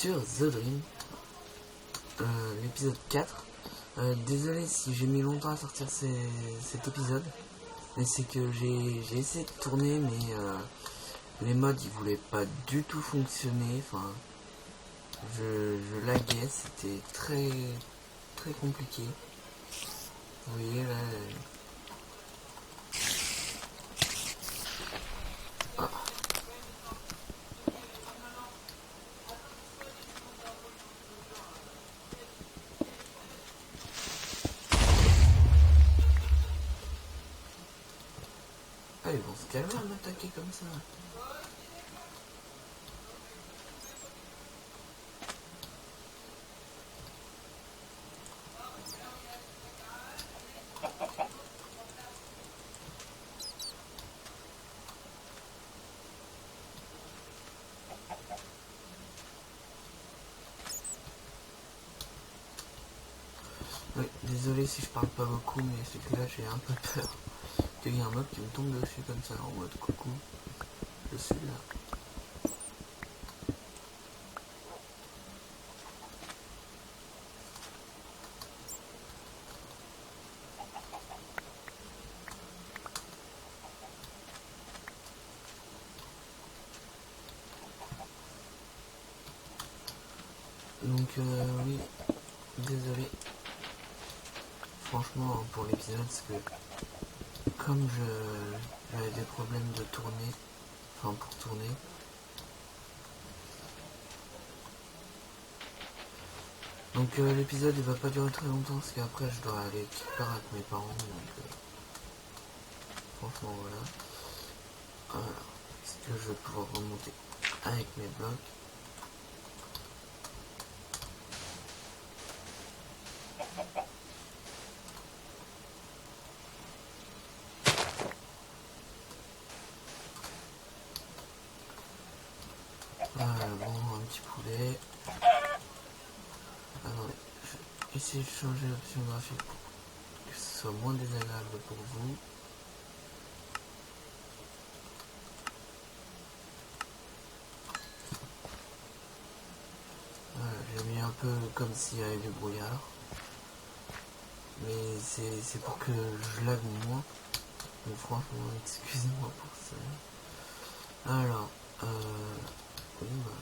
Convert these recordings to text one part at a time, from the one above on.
sur The Dream, l'épisode 4. Désolé si j'ai mis longtemps à sortir cet épisode, mais c'est que j'ai essayé de tourner, mais les mods ils voulaient pas du tout fonctionner. Enfin, je laguais, c'était très compliqué. Vous voyez là. Ah. Ah, ils vont se calmer à m'attaquer comme ça. Oui, désolé si je parle pas beaucoup, mais c'est que là j'ai un peu peur qu'il y ait un mob qui me tombe dessus comme ça en mode coucou, je suis là. Donc oui, désolé. Franchement pour l'épisode, parce que comme j'avais des problèmes de tourner, enfin pour tourner. Donc l'épisode il va pas durer très longtemps parce qu'après je dois aller quelque part avec mes parents, donc franchement voilà. Voilà. Est-ce que je vais pouvoir remonter avec mes blocs? Voilà, bon, un petit poulet. Attendez, je vais essayer de changer l'option graphique pour que ce soit moins désagréable pour vous. Voilà, j'ai mis un peu comme s'il y avait du brouillard. Mais c'est pour que je lag moins. Donc franchement, excusez-moi pour ça. Alors, oui, voilà.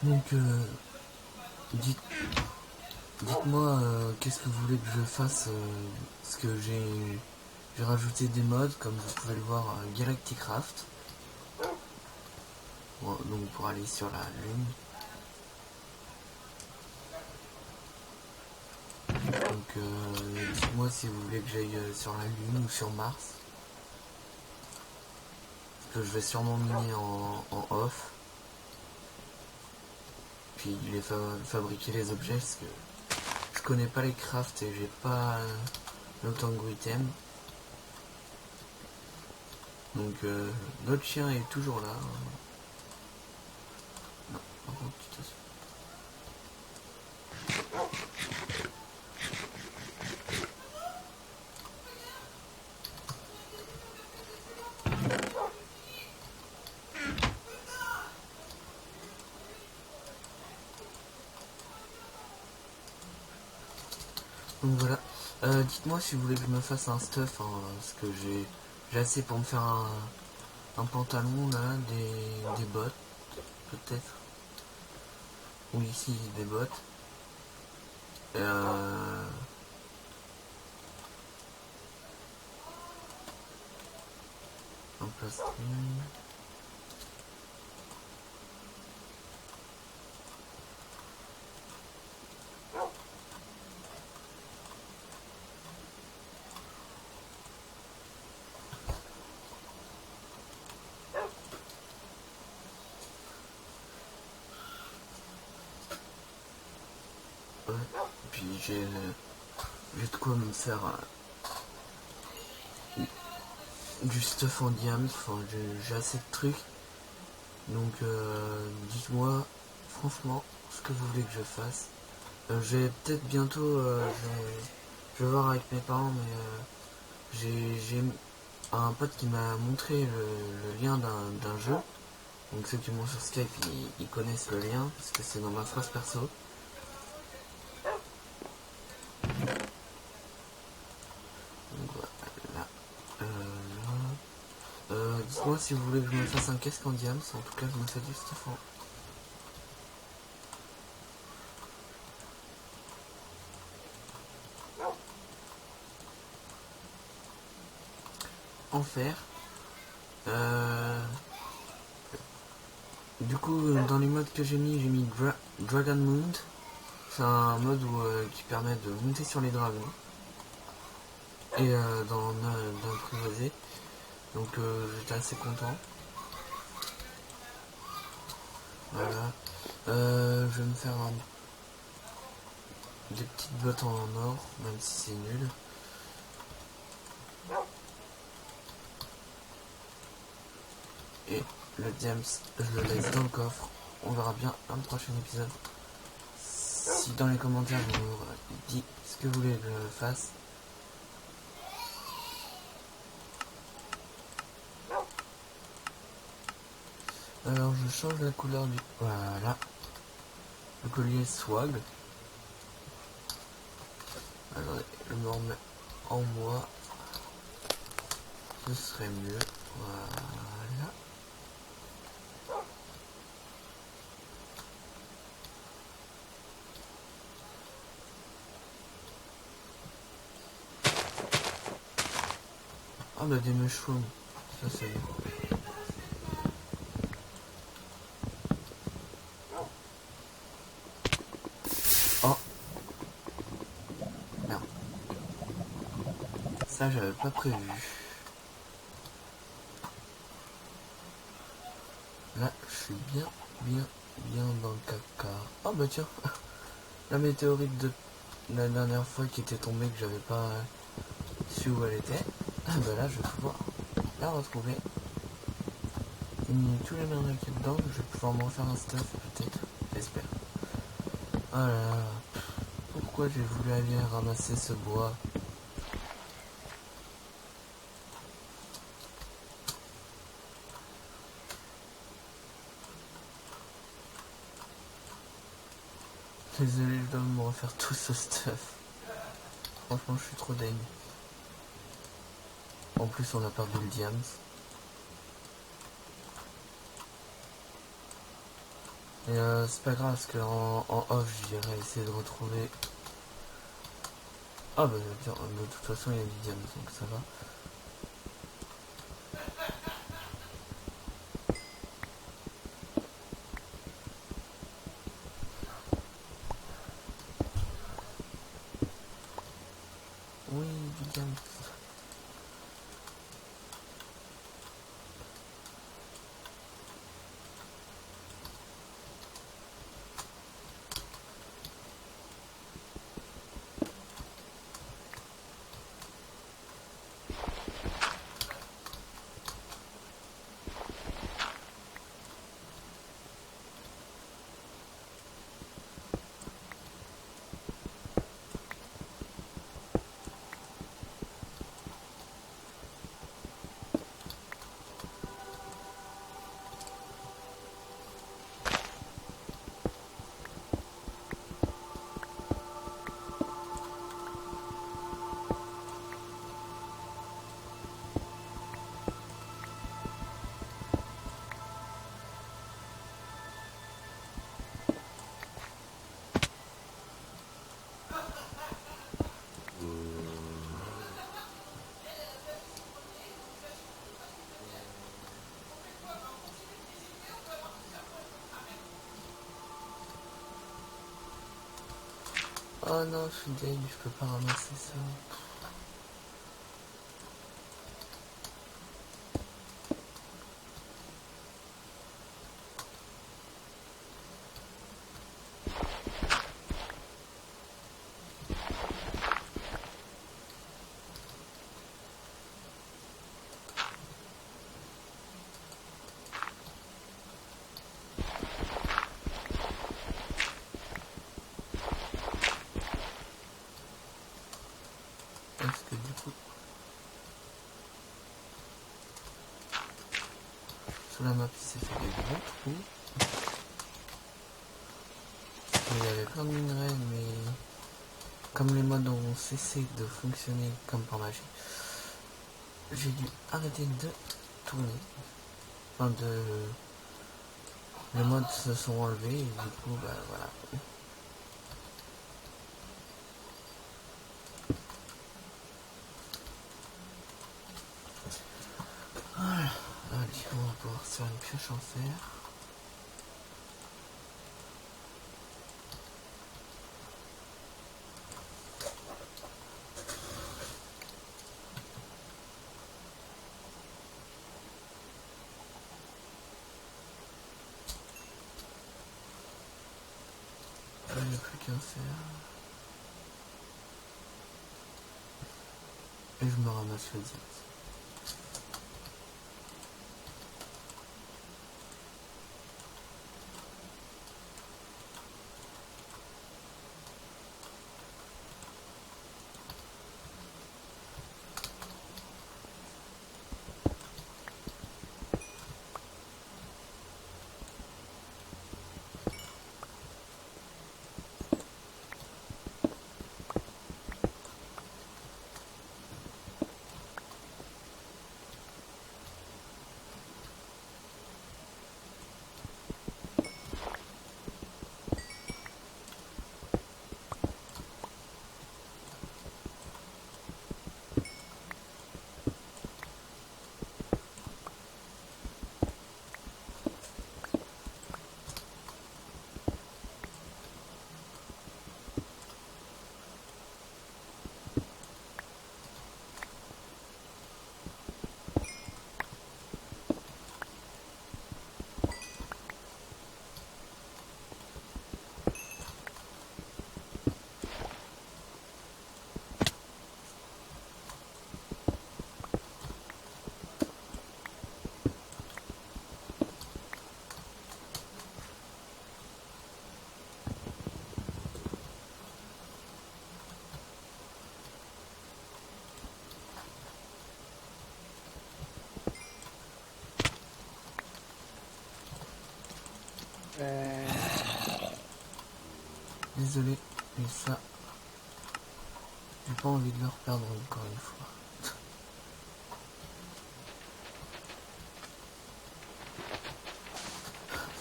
Donc, dites-moi qu'est-ce que vous voulez que je fasse, parce que j'ai rajouté des mods, comme vous pouvez le voir, Galacticraft. Bon, donc pour aller sur la Lune. Donc dites-moi si vous voulez que j'aille sur la Lune ou sur Mars. Parce que je vais sûrement miner en off. Puis fabriquer les objets, parce que je connais pas les crafts et j'ai pas l'Otango item. Donc notre chien est toujours là. Non, par contre, donc voilà. Dites-moi si vous voulez que je me fasse un stuff, hein, parce que j'ai assez pour me faire un pantalon là, des bottes, peut-être. Ou ici des bottes. Un plastron. Ouais. Puis j'ai de quoi me faire du stuff en diams, enfin j'ai assez de trucs. Donc dites-moi franchement ce que vous voulez que je fasse. Je vais peut-être bientôt, je vais voir avec mes parents, mais j'ai un pote qui m'a montré le lien d'un jeu. Donc ceux qui m'ont sur Skype, ils connaissent le lien, parce que c'est dans ma phrase perso. Donc voilà. Dites-moi si vous voulez que je me fasse un casque en diams, en tout cas je me fais du Stéphane. En fer. Du coup, dans les modes que j'ai mis Dragon Mount. C'est un mode qui permet de monter sur les dragons et d'improviser. Donc j'étais assez content. Voilà. Je vais me faire des petites bottes en or, même si c'est nul. Et le diams, je le laisse dans le coffre. On verra bien un prochain épisode. Si dans les commentaires vous me dites ce que vous voulez que je fasse. Alors je change la couleur du... Voilà. Le collier swag. Alors je me remets en bois. Ce serait mieux. Voilà. Ah bah des mushrooms. Ça c'est bien. Oh merde. Ça j'avais pas prévu. Là je suis bien dans le caca. Oh bah tiens. La météorite de la dernière fois qui était tombée que j'avais pas su où elle était. Ah bah là je vais pouvoir la retrouver. Tous les merdes qu'il y a dedans, je vais pouvoir m'en faire un stuff peut-être. J'espère. Oh là là. Pourquoi j'ai voulu aller ramasser ce bois? Désolé, je dois me refaire tout ce stuff. Franchement, je suis trop deg. En plus, on a perdu le diams. Et c'est pas grave, parce qu'en off, j'irai essayer de retrouver... Ah bah tiens, de toute façon, il y a du diams, donc ça va. Oui, du diams. Oh non, je suis deg, je peux pas ramasser ça. sous la map, il s'est fait des gros trous. Il y avait plein de minerais, mais comme les modes ont cessé de fonctionner comme par magie, j'ai dû arrêter de tourner. Enfin, les modes se sont enlevés et du coup, bah voilà. Voilà. Allez, on va pouvoir se faire une pioche en fer. Il n'y a plus qu'un fer. Et je me ramasse le diamant. Désolé, mais ça, j'ai pas envie de le reperdre encore une fois.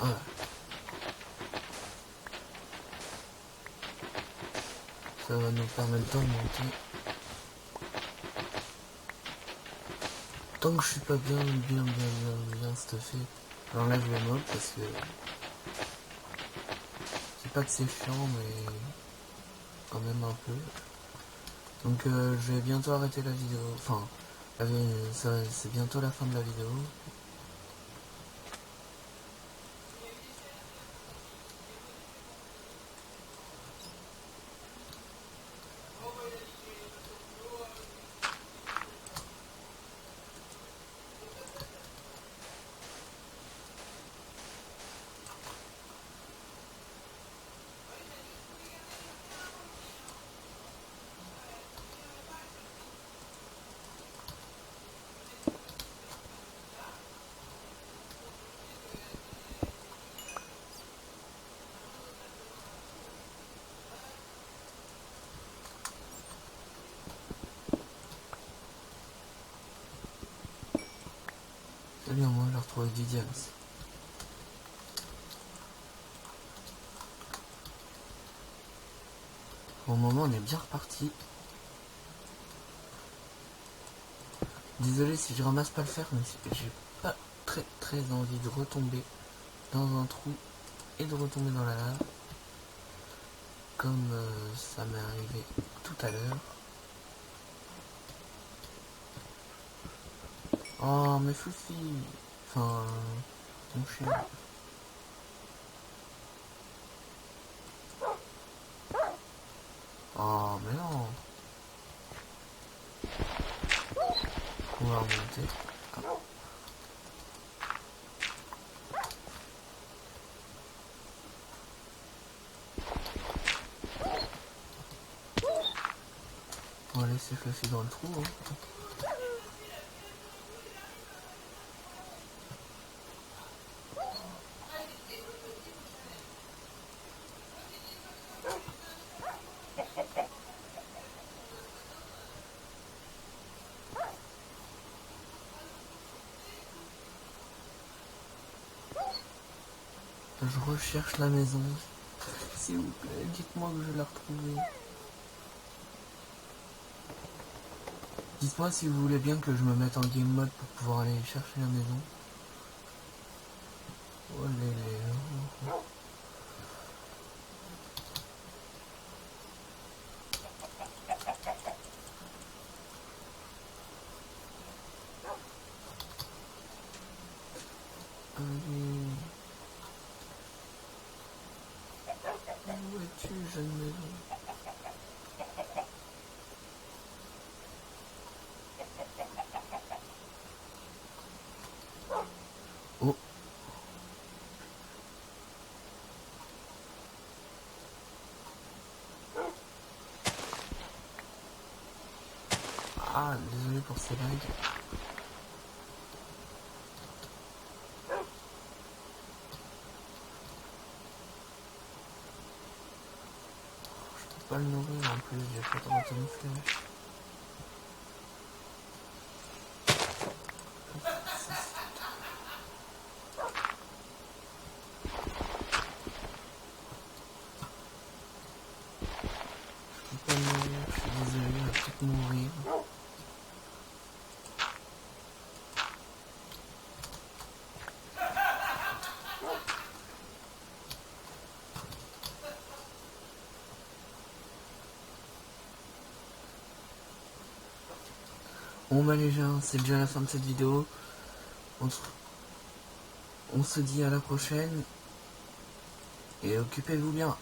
Voilà. Ça va nous permettre de remonter. Tant que je suis pas bien stuffé, j'enlève les mobs parce que c'est pas que c'est chiant, mais quand même un peu. Donc je vais bientôt arrêter la vidéo. Enfin, c'est bientôt la fin de la vidéo. Salut, moi j'ai retrouvé du diams. Pour le moment on est bien reparti. Désolé si je ramasse pas le fer, mais j'ai pas très envie de retomber dans un trou et de retomber dans la lave. Comme ça m'est arrivé tout à l'heure. Oh mais Fluffy. Enfin, mon chien. Oh mais non. On va remonter. On va laisser Fluffy dans le trou. Hein. Je recherche la maison. S'il vous plaît, dites-moi que je l'ai retrouvée. Dites-moi si vous voulez bien que je me mette en game mode pour pouvoir aller chercher la maison. Oh les. Allez. Où es-tu, jeune maison? Oh. Ah, désolé pour ces lags. Pas le nourrir en plus, j'ai pas trop de flèche. Je peux pas le nourrir, je suis désolé, il va peut-être mourir. Bon bah les gens, c'est déjà la fin de cette vidéo. On se dit à la prochaine. Et occupez-vous bien.